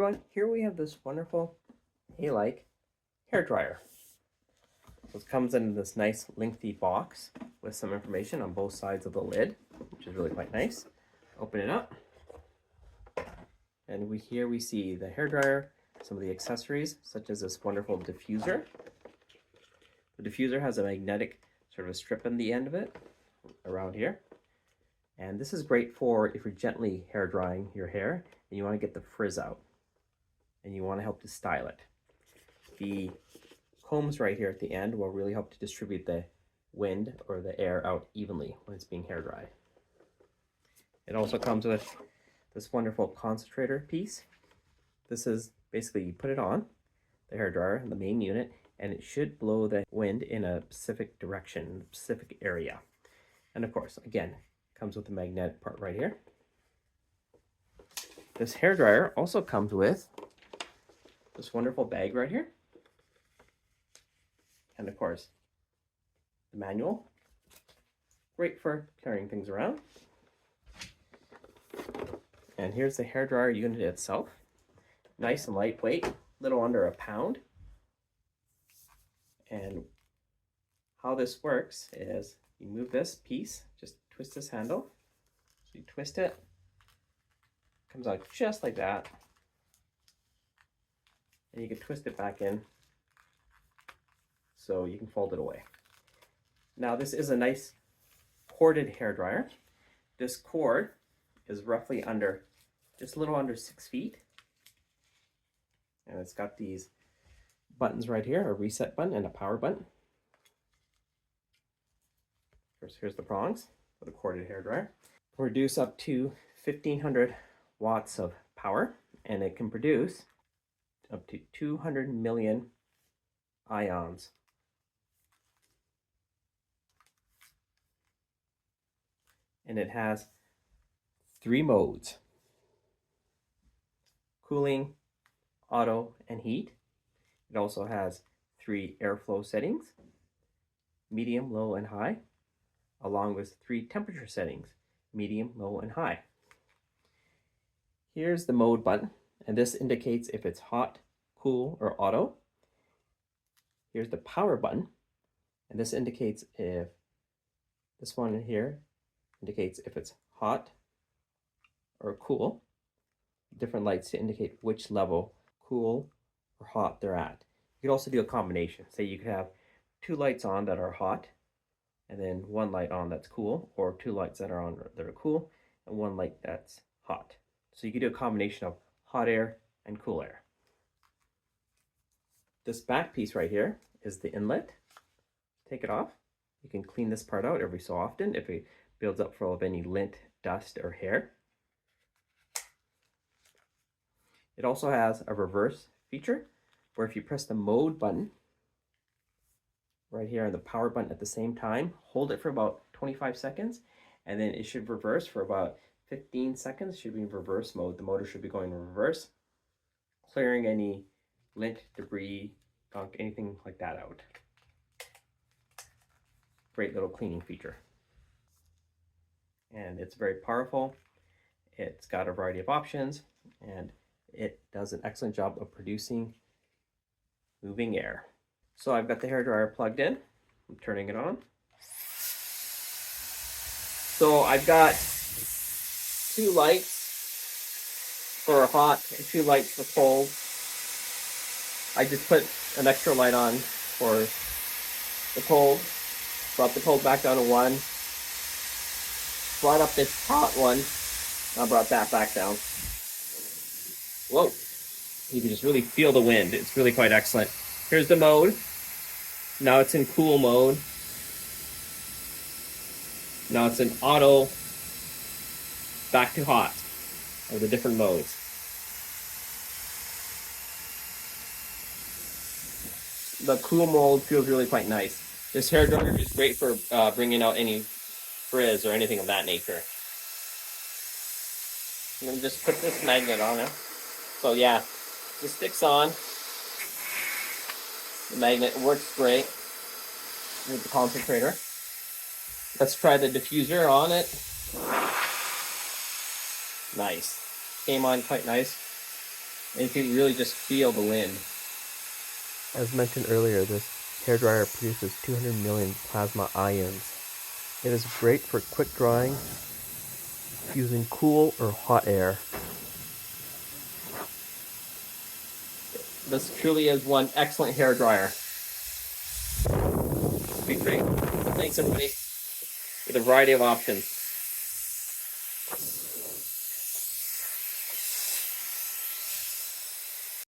Everyone, here we have this wonderful Halike hair dryer. It comes in this nice lengthy box with some information on both sides of the lid, which is really quite nice. Open it up, and here we see the hair dryer, some of the accessories such as this wonderful diffuser. The diffuser has a magnetic sort of a strip on the end of it around here. And this is great for if you're gently hair drying your hair and you want to get the frizz out and you want to help to style it. The combs right here at the end will really help to distribute the wind or the air out evenly when it's being hair dried. It also comes with this wonderful concentrator piece. This is basically, you put it on the hair dryer, the main unit, and it should blow the wind in a specific direction, a specific area. And of course, again, comes with the magnetic part right here. This hair dryer also comes with this wonderful bag right here. And of course, the manual. Great for carrying things around. And here's the hair dryer unit itself. Nice and lightweight, little under a pound. And how this works is you move this piece, just twist this handle. So you twist it, comes out just like that. And you can twist it back in so you can fold it away. Now this is a nice corded hair dryer. This cord is roughly under, just a little under 6 feet. And it's got these buttons right here, a reset button and a power button. Here's the prongs for the corded hair dryer. Produce up to 1500 watts of power, and it can produce up to 200 million ions. And it has 3 modes: cooling, auto, and heat. It also has 3 airflow settings: medium, low, and high, along with 3 temperature settings: medium, low, and high. Here's the mode button, and this indicates if it's hot, cool, or auto. Here's the power button, and this indicates if this one here indicates if it's hot or cool. Different lights to indicate which level, cool or hot, they're at. You could also do a combination. Say you could have 2 lights on that are hot, and then 1 light on that's cool, or 2 lights that are on that are cool, and 1 light that's hot. So you could do a combination of hot air and cool air. This back piece right here is the inlet. Take it off. You can clean this part out every so often if it builds up full of any lint, dust, or hair. It also has a reverse feature where if you press the mode button right here and the power button at the same time, hold it for about 25 seconds, and then it should reverse for about 15 seconds. Should be in reverse mode. The motor should be going in reverse, clearing any lint, debris, gunk, anything like that out. Great little cleaning feature. And it's very powerful. It's got a variety of options, and it does an excellent job of producing moving air. So I've got the hair dryer plugged in. I'm turning it on. So I've got 2 lights for hot and 2 lights for cold. I just put an extra light on for the cold. Brought the cold back down to 1. Brought up this hot one. I brought that back down. Whoa. You can just really feel the wind. It's really quite excellent. Here's the mode. Now it's in cool mode. Now it's in auto, back to hot, or the different modes. The cool mode feels really quite nice. This hair dryer is great for bringing out any frizz or anything of that nature. I'm going to just put this magnet on it. So yeah, this sticks on. The magnet works great with the concentrator. Let's try the diffuser on it. Nice. Came on quite nice. And you can really just feel the wind. As mentioned earlier, this hairdryer produces 200 million plasma ions. It is great for quick drying using cool or hot air. This truly is one excellent hair dryer. Be great. Thanks everybody for the variety of options.